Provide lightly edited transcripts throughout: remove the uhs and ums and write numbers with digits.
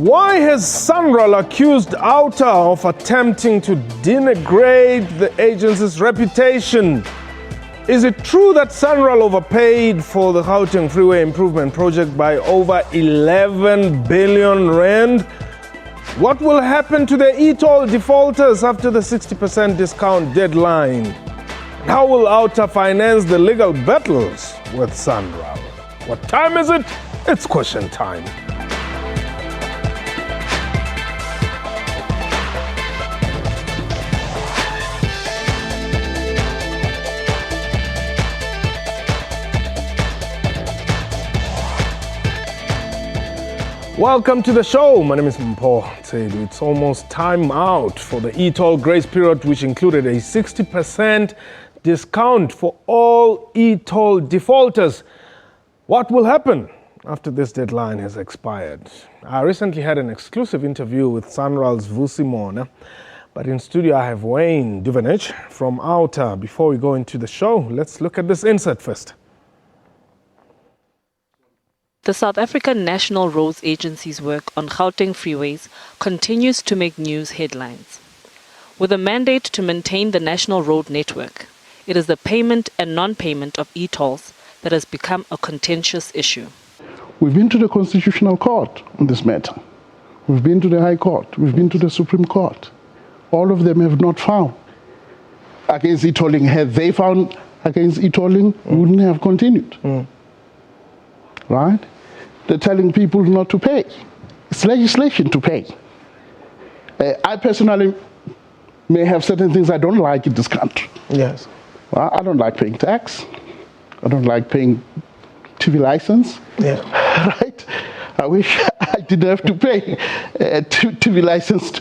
Why has SANRAL accused OUTA of attempting to denigrate the agency's reputation? Is it true that SANRAL overpaid for the Gauteng Freeway Improvement Project by over 11 billion rand? What will happen to the e-toll defaulters after the 60% discount deadline? How will OUTA finance the legal battles with SANRAL? What time is it? It's question time. Welcome to the show. My name is Mpho Tsedu. It's almost time out for the e-toll grace period, which included a 60% discount for all e-toll defaulters. What will happen after this deadline has expired? I recently had an exclusive interview with SANRAL's Vusi Mona, but in studio I have Wayne Duvenage from OUTA. Before we go into the show, let's look at this insert first. The South African National Roads Agency's work on Gauteng freeways continues to make news headlines. With a mandate to maintain the national road network, it is the payment and non-payment of e-tolls that has become a contentious issue. We've been to the Constitutional Court on this matter. We've been to the High Court. We've been to the Supreme Court. All of them have not found against e-tolling. Had they found against e-tolling, we wouldn't have continued. Right? They're telling people not to pay. It's legislation to pay. I personally may have certain things I don't like in this country. Yes. Well, I don't like paying tax. I don't like paying TV license. Yeah. Right? I wish I didn't have to pay TV license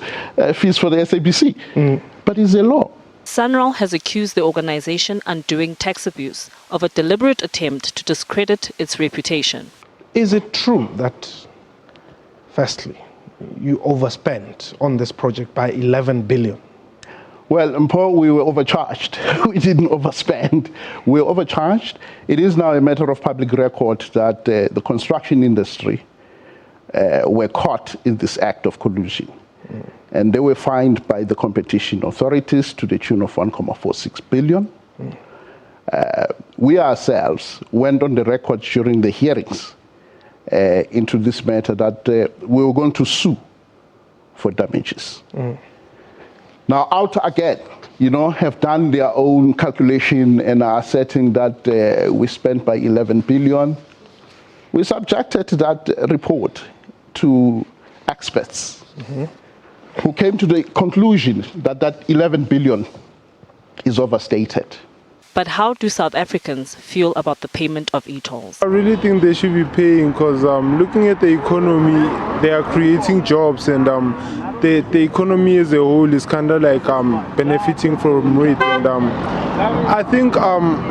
fees for the SABC. But it's a law. SANRAL has accused the organization undoing tax abuse of a deliberate attempt to discredit its reputation. Is it true that, firstly, you overspent on this project by 11 billion? Well, Mpho, we were overcharged. We didn't overspend. We were overcharged. It is now a matter of public record that the construction industry were caught in this act of collusion. And they were fined by the competition authorities to the tune of 1.46 billion. We ourselves went on the record during the hearings into this matter that we were going to sue for damages. Now, OUTA again, have done their own calculation and are asserting that we spent by 11 billion. We subjected that report to experts who came to the conclusion that that 11 billion is overstated. But how do South Africans feel about the payment of e-tolls? I really think they should be paying because looking at the economy, they are creating jobs and the economy as a whole is kind of like benefiting from it. And I think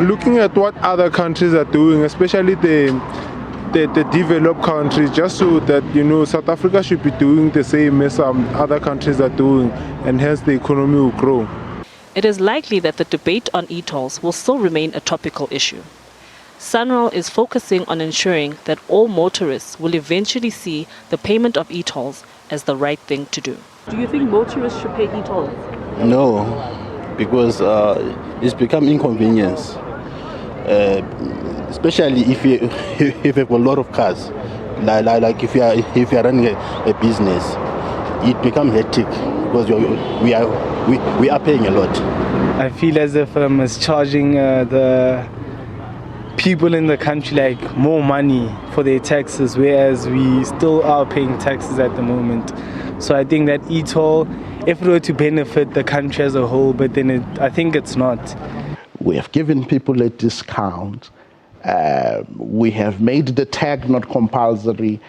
looking at what other countries are doing, especially the developed countries, just so that South Africa should be doing the same as other countries are doing, and hence the economy will grow. It is likely that the debate on e-tolls will still remain a topical issue. SANRAL is focusing on ensuring that all motorists will eventually see the payment of e-tolls as the right thing to do. Do you think motorists should pay e-tolls? No, because it's become inconvenience. Especially if you have a lot of cars, like if you are running a business, it becomes hectic because we are paying a lot. I feel as if it's charging the people in the country more money for their taxes, whereas we still are paying taxes at the moment. So I think that e-toll, if it were to benefit the country as a whole, but then I think it's not. We have given people a discount. We have made the tag not compulsory.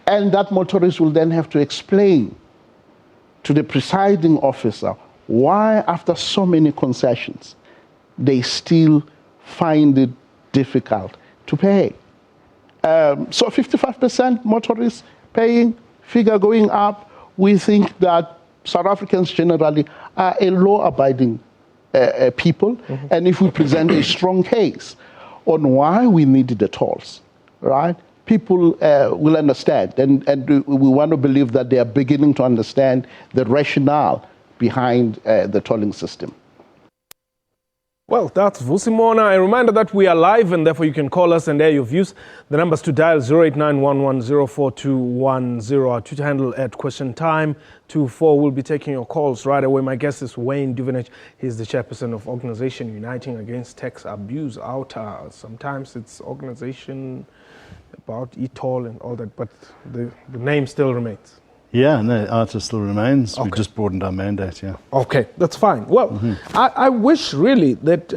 And that motorist will then have to explain to the presiding officer why, after so many concessions, they still find it difficult to pay. So 55% motorists paying, figure going up. We think that South Africans generally are a law-abiding people, and if we present a strong case on why we need the tolls, right, people will understand. And we want to believe that they are beginning to understand the rationale behind the tolling system. Well, that's Vusi Mona. A reminder that we are live and therefore you can call us and air your views. The numbers to dial 0891104210. Our Twitter handle at Question Time 24. We'll be taking your calls right away. My guest is Wayne Duvenage. He's the chairperson of Organization Uniting Against Tax Abuse OUTA. Sometimes it's organization about e-toll and all that, but the name still remains. Yeah, no, OUTA still remains. Okay. We've just broadened our mandate, yeah. Okay, that's fine. Well, I wish really that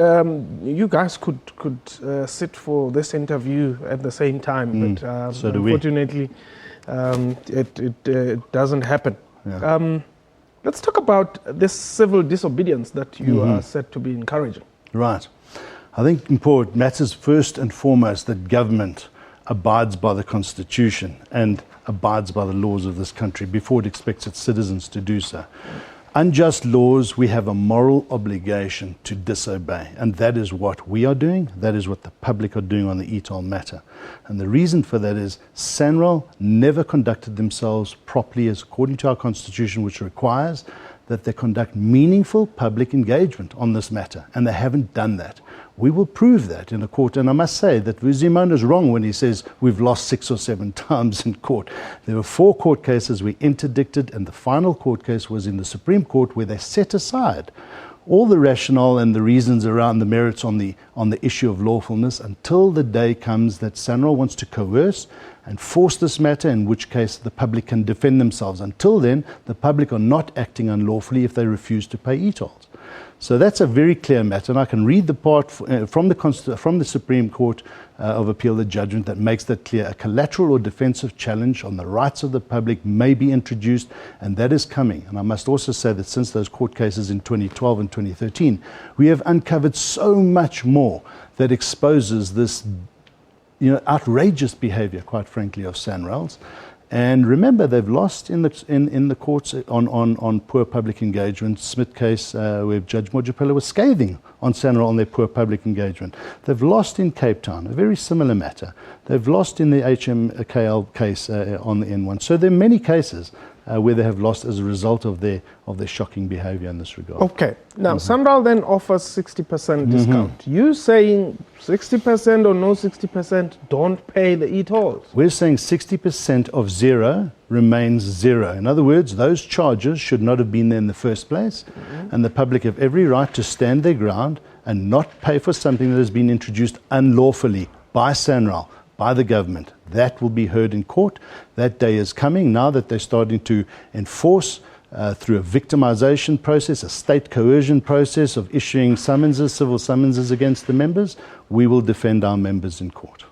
you guys could sit for this interview at the same time, but so do we. Unfortunately, it doesn't happen. Yeah. Let's talk about this civil disobedience that you are said to be encouraging. Right. I think important matters first and foremost that government abides by the Constitution and abides by the laws of this country before it expects its citizens to do so. Unjust laws, we have a moral obligation to disobey, and that is what we are doing. That is what the public are doing on the e-toll matter. And the reason for that is SANRAL never conducted themselves properly as according to our Constitution, which requires that they conduct meaningful public engagement on this matter, and they haven't done that. We will prove that in a court, and I must say that Vusi Mona is wrong when he says we've lost 6 or 7 times in court. There were 4 court cases we interdicted, and the final court case was in the Supreme Court where they set aside all the rationale and the reasons around the merits on the issue of lawfulness until the day comes that SANRAL wants to coerce and force this matter, in which case the public can defend themselves. Until then, the public are not acting unlawfully if they refuse to pay e-tolls. So that's a very clear matter, and I can read the part from the Supreme Court of Appeal, the judgment that makes that clear. A collateral or defensive challenge on the rights of the public may be introduced, and that is coming. And I must also say that since those court cases in 2012 and 2013, we have uncovered so much more that exposes this outrageous behavior, quite frankly, of SANRAL's. And remember, they've lost in the courts on poor public engagement. Smith case, where Judge Mojapelo was scathing on SANRAL on their poor public engagement. They've lost in Cape Town, a very similar matter. They've lost in the HMKL case on the N1. So there are many cases where they have lost as a result of their shocking behavior in this regard. Okay. Now, SANRAL then offers 60% discount. You saying 60% or no 60%, don't pay the e-tolls? We're saying 60% of zero remains zero. In other words, those charges should not have been there in the first place, and the public have every right to stand their ground and not pay for something that has been introduced unlawfully by SANRAL, by the government. That will be heard in court. That day is coming now that they're starting to enforce through a victimization process, a state coercion process of issuing summonses, civil summonses against the members. We will defend our members in court.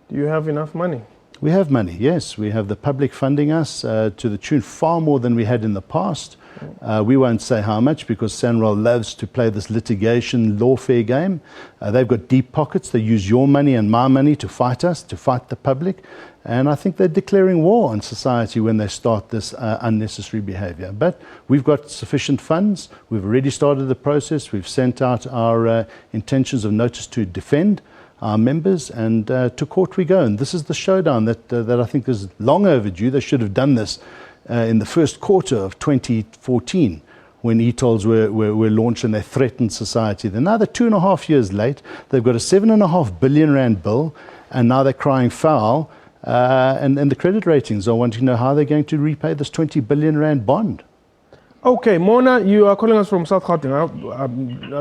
Do you have enough money? We have money, yes. We have the public funding us to the tune far more than we had in the past. We won't say how much because SANRAL loves to play this litigation lawfare game. They've got deep pockets. They use your money and my money to fight us, to fight the public. And I think they're declaring war on society when they start this unnecessary behavior. But we've got sufficient funds. We've already started the process. We've sent out our intentions of notice to defend our members, and to court we go. And this is the showdown that I think is long overdue. They should have done this in the first quarter of 2014 when e-tolls were launched and they threatened society. They're now 2.5 years late. They've got a 7.5 billion rand bill, and now they're crying foul. And the credit ratings are wanting to know how they're going to repay this 20 billion rand bond. Okay, Mona, you are calling us from South Gauteng. I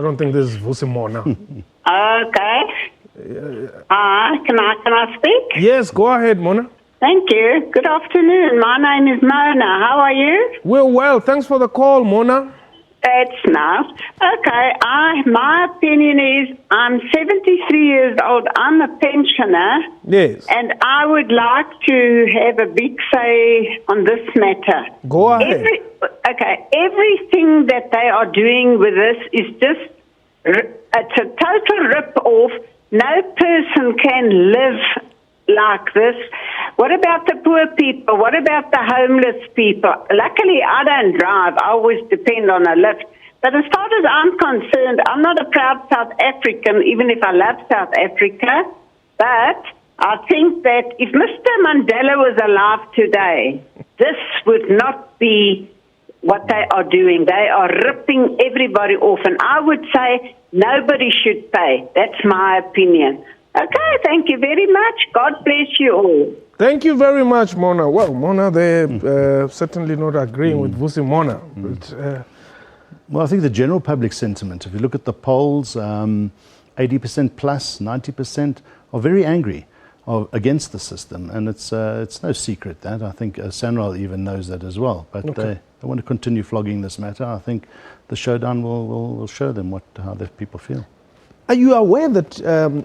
don't think this is Vusi Mona. Okay. Can I speak? Yes, go ahead, Mona. Thank you. Good afternoon. My name is Mona. How are you? We're well. Thanks for the call, Mona. It's nice. Okay. My opinion is I'm 73 years old. I'm a pensioner. Yes. And I would like to have a big say on this matter. Go ahead. Everything that they are doing with this is just, it's a total rip-off. No person can live like this. What about the poor people? What about the homeless people? Luckily, I don't drive. I always depend on a lift. But as far as I'm concerned, I'm not a proud South African, even if I love South Africa. But I think that if Mr. Mandela was alive today, this would not be what they are doing. They are ripping everybody off, and I would say nobody should pay. That's my opinion. Okay, thank you very much. God bless you all. Thank you very much, Mona. Well, Mona, they're certainly not agreeing with Vusi Mona. But, well, I think the general public sentiment, if you look at the polls, 80% plus, 90% are very angry against the system. And it's no secret that. I think Sanral even knows that as well. But they want to continue flogging this matter. I think the showdown will show them how the people feel. Are you aware that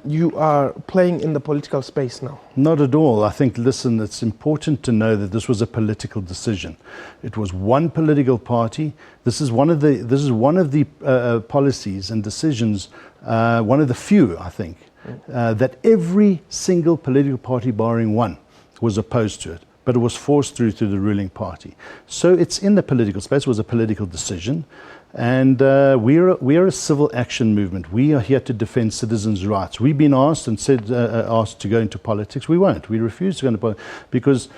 you are playing in the political space now? Not at all. I think, listen, it's important to know that this was a political decision. It was one political party. This is one of the policies and decisions, one of the few, I think, that every single political party, barring one, was opposed to it. But it was forced through to the ruling party. So it's in the political space. It was a political decision. And we are a civil action movement. We are here to defend citizens' rights. We've been asked and asked to go into politics. We won't. We refuse to go into politics because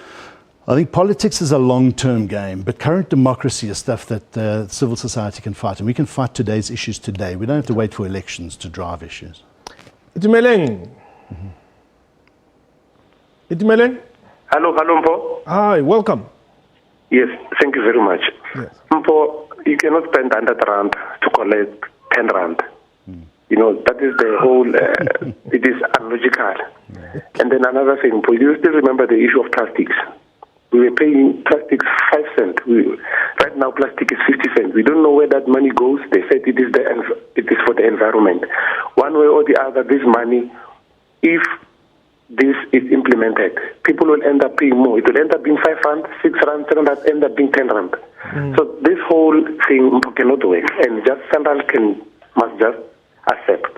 I think politics is a long-term game. But current democracy is stuff that civil society can fight. And we can fight today's issues today. We don't have to wait for elections to drive issues. Itumeleng. Itumeleng? Hello, Mpo. Hi, welcome. Yes, thank you very much. Yes. Mpo, you cannot spend 100 rand to collect 10 rand. You know, that is the whole, it is illogical. And then another thing, Mpo, you still remember the issue of plastics. We were paying plastics 5 cents. Right now, plastic is 50 cents. We don't know where that money goes. They said it is for the environment. One way or the other, this money, if this is implemented, people will end up paying more. It will end up being 5 rand, 6 rand, 7 rand, end up being 10 rand. So this whole thing cannot work, and just Central must just accept.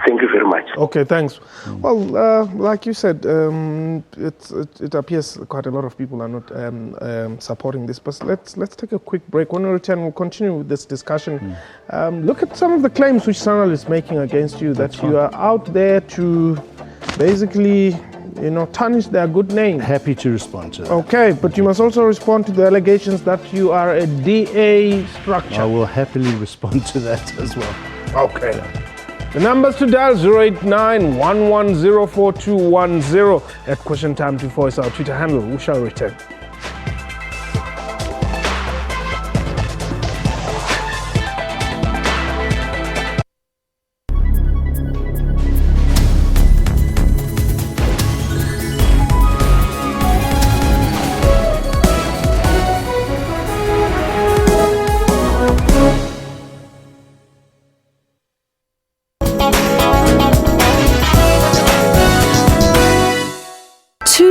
Thank you very much. Okay, thanks. Well, like you said, it appears quite a lot of people are not supporting this. But let's take a quick break. When we return, we'll continue with this discussion. Look at some of the claims which Sanral is making against you, that you are out there to basically, tarnish their good name. Happy to respond to that. Okay, but you must also respond to the allegations that you are a DA structure. I will happily respond to that as well. Okay. The numbers to dial 089-1104-210. At question time 24 is our Twitter handle. We shall return.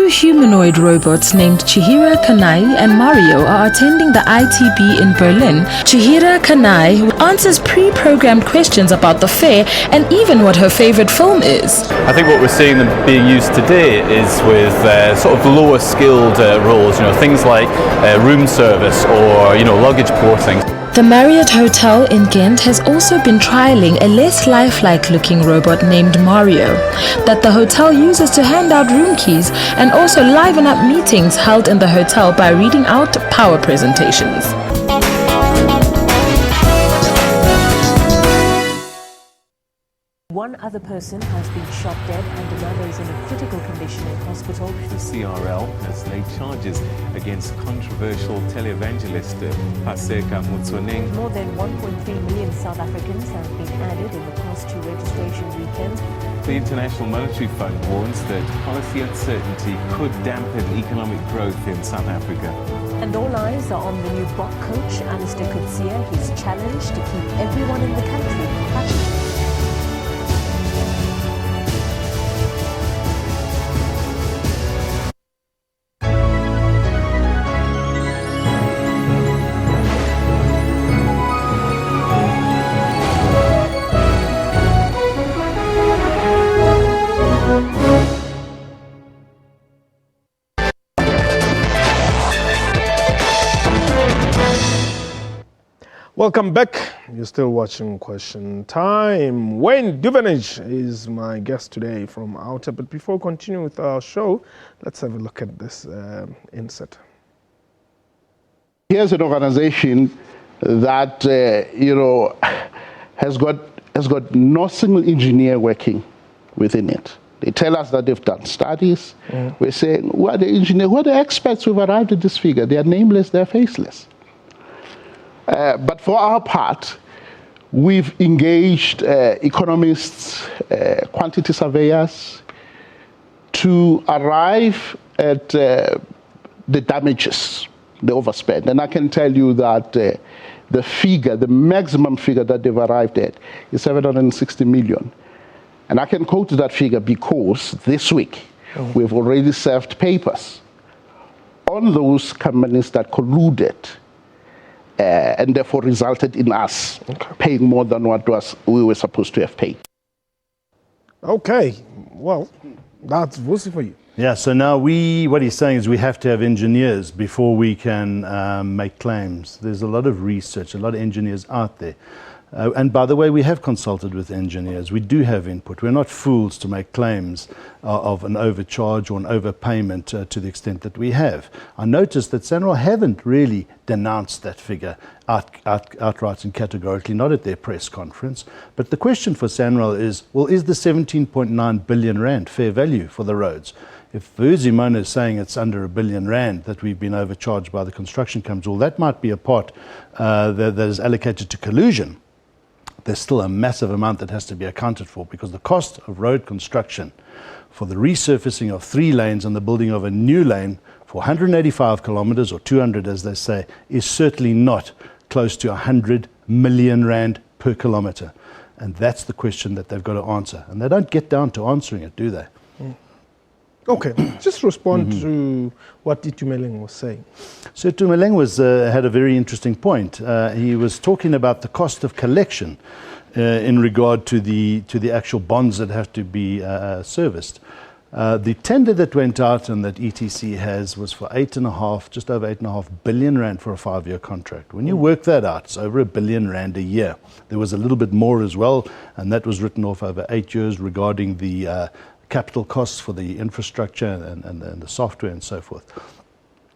Humanoid robots named Chihira Kanai and Mario are attending the ITB in Berlin. Chihira Kanai answers pre-programmed questions about the fair and even what her favorite film is. I think what we're seeing them being used today is with sort of lower skilled roles, things like room service or luggage porting. The Marriott Hotel in Ghent has also been trialing a less lifelike looking robot named Mario that the hotel uses to hand out room keys and also liven up meetings held in the hotel by reading out power presentations. One other person has been shot dead and another is in a critical condition in hospital. The CRL has laid charges against controversial televangelist Paseka Mutsoneng. More than 1.3 million South Africans have been added in the past 2 registration weekends. The International Monetary Fund warns that policy uncertainty could dampen economic growth in South Africa. And all eyes are on the new Bok coach, Alistair Coetzee. He's challenged to keep everyone in the country happy. Welcome back. You're still watching Question Time. Wayne Duvenage is my guest today from Outer. But before we continue with our show, let's have a look at this insert. Here's an organization that has got no single engineer working within it. They tell us that they've done studies. We're saying, who are the engineers, who are the experts who've arrived at this figure? They are nameless, they're faceless. But for our part, we've engaged economists, quantity surveyors to arrive at the damages, the overspend. And I can tell you that the figure, the maximum figure that they've arrived at is 760 million. And I can quote that figure because this week we've already served papers on those companies that colluded and therefore resulted in us paying more than what we were supposed to have paid. Okay, well, that's Vusi for you. Yeah, so now what he's saying is we have to have engineers before we can make claims. There's a lot of research, a lot of engineers out there. And by the way, we have consulted with engineers. We do have input. We're not fools to make claims of an overcharge or an overpayment to the extent that we have. I noticed that SANRAL haven't really denounced that figure outright and categorically, not at their press conference. But the question for SANRAL is, well, is the 17.9 billion rand fair value for the roads? If Vusi is saying it's under R1 billion that we've been overcharged by the construction companies, well, that might be a part that is allocated to collusion. There's still a massive amount that has to be accounted for because the cost of road construction for the resurfacing of 3 lanes and the building of a new lane for 185 kilometers or 200 as they say is certainly not close to 100 million rand per kilometer. And that's the question that they've got to answer. And they don't get down to answering it, do they? Okay, just respond to what Itumeleng was saying. So Itumeleng had a very interesting point. He was talking about the cost of collection in regard to the actual bonds that have to be serviced. The tender that went out and that ETC has was for just over 8.5 billion rand for a 5-year contract. When you work that out, it's over R1 billion a year. There was a little bit more as well, and that was written off over 8 years regarding the capital costs for the infrastructure and the software and so forth.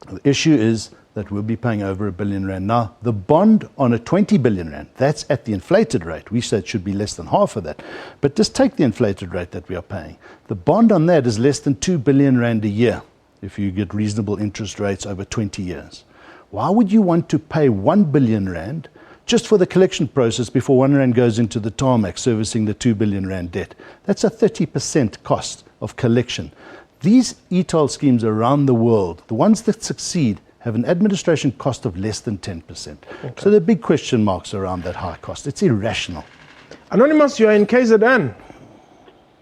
The issue is that we'll be paying over R1 billion. Now, the bond on a 20 billion rand, that's at the inflated rate. We said it should be less than half of that. But just take the inflated rate that we are paying. The bond on that is less than 2 billion rand a year if you get reasonable interest rates over 20 years. Why would you want to pay 1 billion rand just for the collection process before 1 rand goes into the tarmac servicing the 2 billion rand debt? That's a 30% cost of collection. These e-toll schemes around the world, the ones that succeed, have an administration cost of less than 10%. So there are big question marks around that high cost. It's irrational. Anonymous, you are in KZN.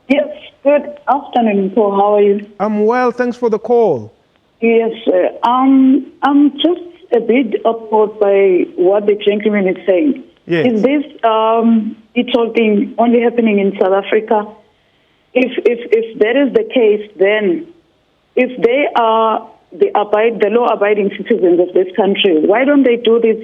Yes, good afternoon, Paul. How are you? I'm well, thanks for the call. Yes, I'm just a bit appalled by what the gentleman is saying. Yes. Is this e-toll thing only happening in South Africa? If that is the case, then if they are the law-abiding citizens of this country, why don't they do this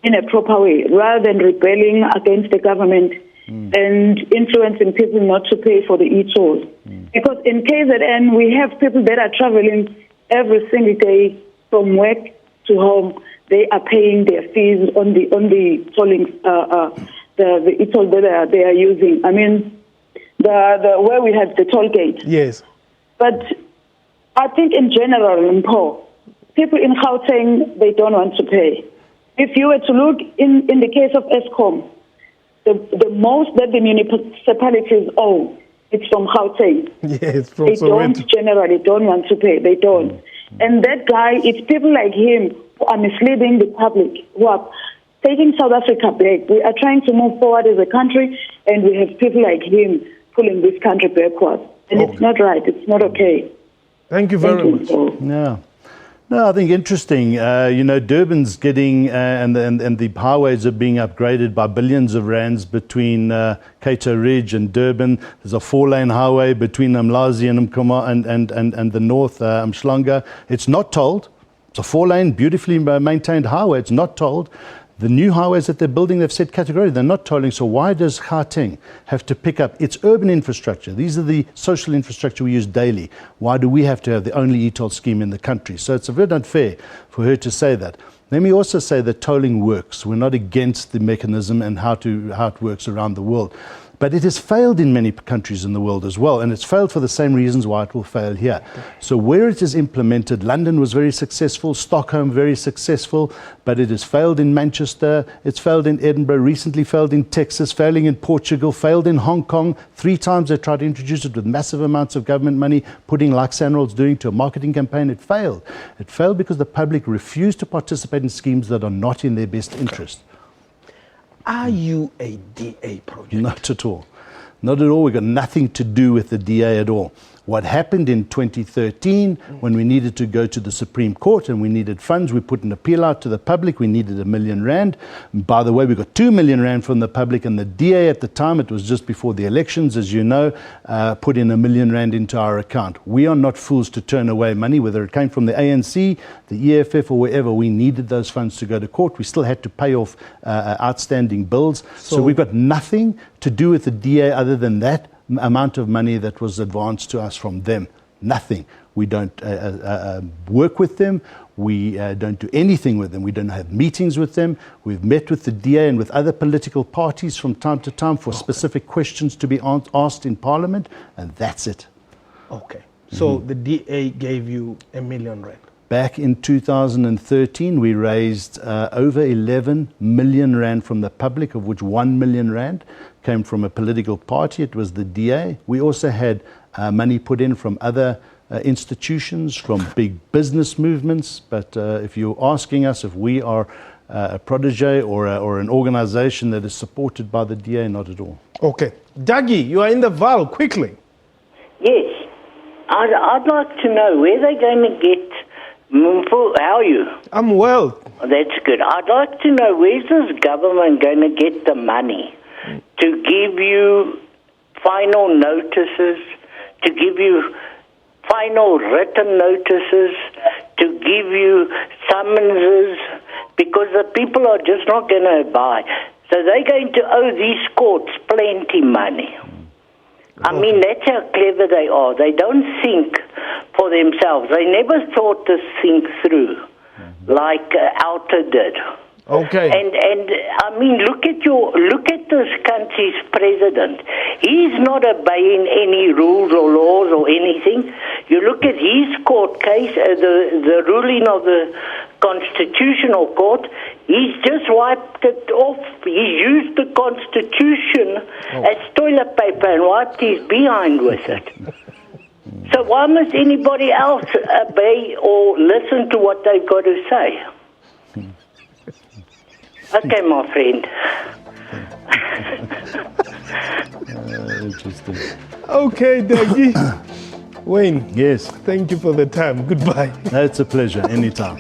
in a proper way rather than rebelling against the government and influencing people not to pay for the e-toll? Because in KZN, we have people that are traveling every single day from work to home. They are paying their fees on the tolling, the e-toll that they are using. I mean, the where we have the toll gate. Yes. But I think in general, in Paul, people in Gauteng, they don't want to pay. If you were to look in the case of Eskom, the most that the municipalities owe, it's from Gauteng. Yes, from They generally don't want to pay. They don't. And that guy, it's people like him who are misleading the public, who are taking South Africa back. We are trying to move forward as a country, and we have people like him pulling this country backwards. And it's not right. It's not okay. Thank you very much. No, I think interesting. Durban's getting, and the highways are being upgraded by billions of rands between Cato Ridge and Durban. There's a 4-lane highway between Umlazi and Mkoma and the north, Umhlanga. It's not tolled. It's a 4-lane, beautifully maintained highway. It's not tolled. The new highways that they're building, they've said categorically, they're not tolling. So why does Gauteng have to pick up its urban infrastructure? These are the social infrastructure we use daily. Why do we have to have the only e-toll scheme in the country? So it's a bit unfair for her to say that. Let me also say that tolling works. We're not against the mechanism and how it works around the world. But it has failed in many countries in the world as well, and it's failed for the same reasons why it will fail here. So where it is implemented, London was very successful, Stockholm very successful, but it has failed in Manchester, it's failed in Edinburgh, recently failed in Texas, failing in Portugal, failed in Hong Kong. 3 times they tried to introduce it with massive amounts of government money, putting like Sanral's doing to a marketing campaign. It failed. It failed because the public refused to participate in schemes that are not in their best interest. Are you a DA project? Not at all. Not at all. We've got nothing to do with the DA at all. What happened in 2013 when we needed to go to the Supreme Court and we needed funds, we put an appeal out to the public. We needed R1 million. And by the way, we got R2 million from the public, and the DA at the time, it was just before the elections, as you know, put in R1 million into our account. We are not fools to turn away money, whether it came from the ANC, the EFF, or wherever. We needed those funds to go to court. We still had to pay off outstanding bills. So we've got nothing to do with the DA other than that amount of money that was advanced to us from them. Nothing. We don't work with them. We don't do anything with them. We don't have meetings with them. We've met with the DA and with other political parties from time to time for specific questions to be asked in Parliament, and that's it. Okay. So the DA gave you R1 million. Back in 2013, we raised over 11 million rand from the public, of which 1 million rand came from a political party. It was the DA. We also had money put in from other institutions, from big business movements. But if you're asking us if we are a protege or an organization that is supported by the DA, not at all. Okay. Dougie, you are in the Val, quickly. Yes. I'd like to know where they're going to get Mumfu. How are you? I'm well. That's good. I'd like to know where's this government going to get the money to give you final notices, to give you final written notices, to give you summonses, because the people are just not going to abide. So they're going to owe these courts plenty money. I mean, that's how clever they are. They don't think for themselves. They never thought this thing through like Outer did. Okay. And I mean, look at this country's president. He's not obeying any rules or laws or anything. You look at his court case, the ruling of the Constitutional Court. He's just wiped it off. He used the Constitution as toilet paper and wiped his behind with it. So why must anybody else obey or listen to what they've got to say? Okay, my friend. Interesting. Okay, Dougie. Wayne. Yes. Thank you for the time. Goodbye. It's a pleasure. Anytime.